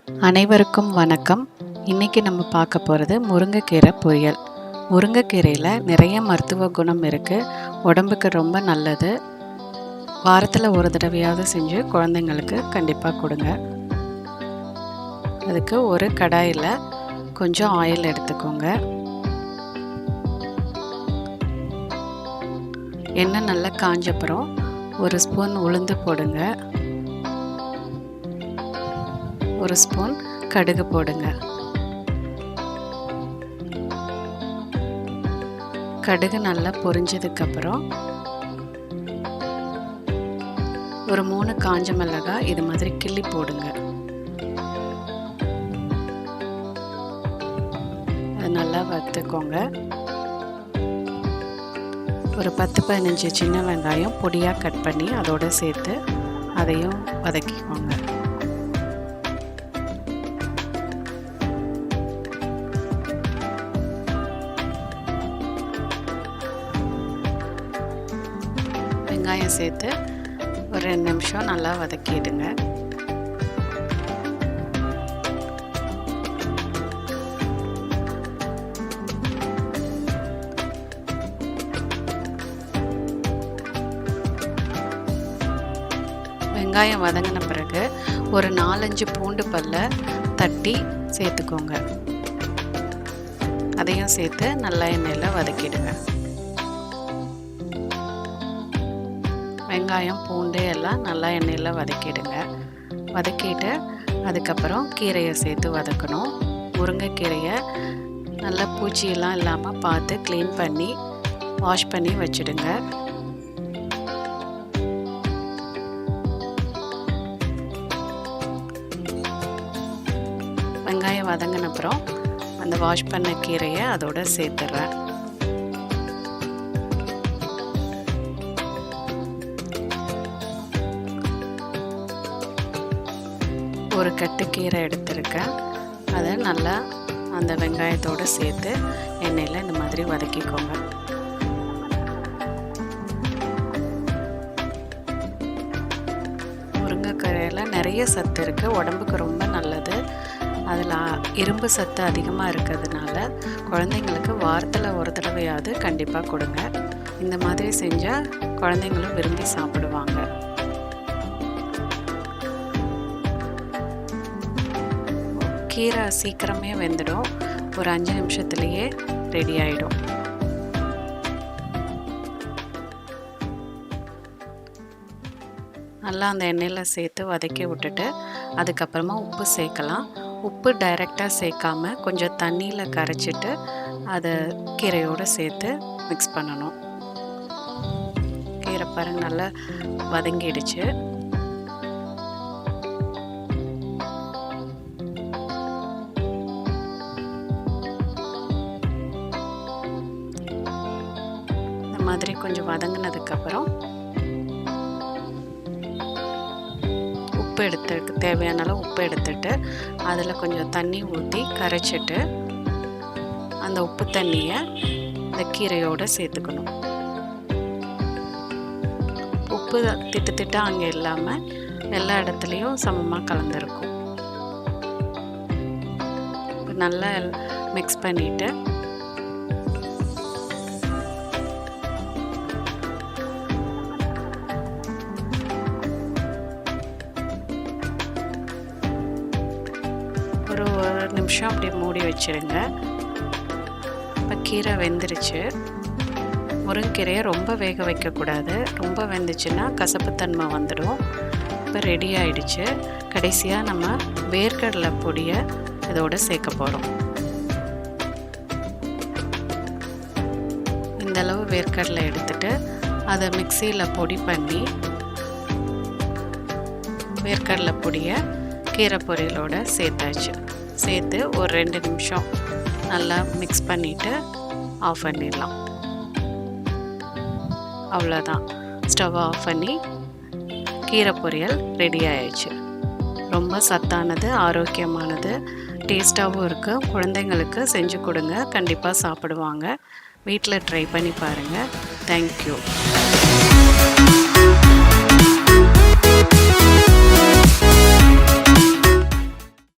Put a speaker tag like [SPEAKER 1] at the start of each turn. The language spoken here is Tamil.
[SPEAKER 1] அனைவருக்கும் வணக்கம். இன்றைக்கி நம்ம பார்க்க போகிறது முருங்கைக்கீரை பொரியல். முருங்கைக்கீரையில் நிறைய மருத்துவ குணம் இருக்குது. உடம்புக்கு ரொம்ப நல்லது. வாரத்தில் ஒரு தடவையாவது செஞ்சு குழந்தைங்களுக்கு கண்டிப்பாக கொடுங்க. அதுக்கு ஒரு கடாயில் கொஞ்சம் ஆயில் எடுத்துக்கோங்க. எண்ணெய் நல்லா காஞ்சப்புறம் ஒரு ஸ்பூன் உளுந்து போடுங்க. ஒரு ஸ்பூன் கடுகு போடுங்க. கடுகு நல்லா பொரிஞ்சதுக்கப்புறம் ஒரு 3 காஞ்ச மிளகாய் இது மாதிரி கிள்ளி போடுங்க. அது நல்லா வறுத்துக்கோங்க. ஒரு 10-15 சின்ன வெங்காயம் பொடியாக கட் பண்ணி அதோடு சேர்த்து அதையும் வதக்கிக்கோங்க. வெங்காயம் சேர்த்து ஒரு 2 நிமிஷம் நல்லா வதக்கிடுங்க. வெங்காயம் வதங்கின பிறகு ஒரு 4-5 பூண்டு பல்லை தட்டி சேர்த்துக்கோங்க. அதையும் சேர்த்து நல்லா எண்ணெயில் வதக்கிடுங்க. வெங்காயம் பூண்டு எல்லாம் நல்லா எண்ணெயில் வதக்கிடுங்க. வதக்கிட்டு அதுக்கப்புறம் கீரையை சேர்த்து வதக்கணும். முருங்கைக்கீரையை நல்லா பூச்சியெல்லாம் இல்லாமல் பார்த்து க்ளீன் பண்ணி வாஷ் பண்ணி வச்சுடுங்க. வெங்காயம் வதங்கின அப்புறம் அந்த வாஷ் பண்ண கீரையை அதோட சேர்த்துடுறேன். ஒரு கட்டு கீரை எடுத்துருக்கேன். அதை நல்லா அந்த வெங்காயத்தோடு சேர்த்து எண்ணெயில் இந்த மாதிரி வதக்கிக்கோங்க. முருங்கைக்கீரையில் நிறைய சத்து இருக்குது. உடம்புக்கு ரொம்ப நல்லது. அதில் இரும்பு சத்து அதிகமாக இருக்கிறதுனால குழந்தைங்களுக்கு வாரத்தில் ஒரு தடவையாவது கண்டிப்பாக கொடுங்க. இந்த மாதிரி செஞ்சால் குழந்தைங்களும் விரும்பி சாப்பிடுவாங்க. கீரை சீக்கிரமே வெந்துடும். ஒரு 5 நிமிஷத்துலேயே ரெடி ஆகிடும். நல்லா அந்த எண்ணெயில் சேர்த்து வதக்கி விட்டுட்டு அதுக்கப்புறமா உப்பு சேர்க்கலாம். உப்பு டைரெக்டாக சேர்க்காம கொஞ்சம் தண்ணியில் கரைச்சிட்டு அதை கீரையோடு சேர்த்து மிக்ஸ் பண்ணணும். கீரை பாருங்க நல்லா வதங்கிடுச்சு. மாதிரி கொஞ்சம் வதங்கினதுக்கப்புறம் உப்பு எடுத்து தேவையான அளவு உப்பு எடுத்துட்டு அதில் கொஞ்சம் தண்ணி ஊற்றி கரைச்சிட்டு அந்த உப்பு தண்ணியை இந்த கீரையோடு சேர்த்துக்கணும். உப்பு திட்டு அங்கே இல்லாமல் எல்லா இடத்துலையும் சமமாக கலந்துருக்கும். நல்லா மிக்ஸ் பண்ணிவிட்டு ஒரு நிமிஷம் அப்படியே மூடி வச்சுருங்க. இப்போ கீரை வெந்துருச்சு. முருங்கைக்கீரையை ரொம்ப வேக வைக்கக்கூடாது. ரொம்ப வெந்துச்சுன்னா கசப்புத்தன்மை வந்துடும். இப்போ ரெடி ஆகிடுச்சு. கடைசியாக நம்ம வேர்க்கடலை பொடியை இதோடு சேர்க்க போகிறோம். இந்தளவு வேர்க்கடலை எடுத்துட்டு அதை மிக்சியில் பொடி பண்ணி வேர்க்கடலை பொடியை கீரை பொரியலோடு சேர்த்தாச்சு. சேர்த்து ஒரு 2 நிமிஷம் நல்லா மிக்ஸ் பண்ணிவிட்டு ஆஃப் பண்ணிடலாம். அவ்வளோதான். ஸ்டவ் ஆஃப் பண்ணி கீரை பொரியல் ரெடி ஆயிடுச்சு. ரொம்ப சத்தானது, ஆரோக்கியமானது, டேஸ்ட்டாகவும் இருக்குது. குழந்தைங்களுக்கு செஞ்சு கொடுங்க, கண்டிப்பாக சாப்பிடுவாங்க. வீட்டில் ட்ரை பண்ணி பாருங்கள். தேங்க்யூ.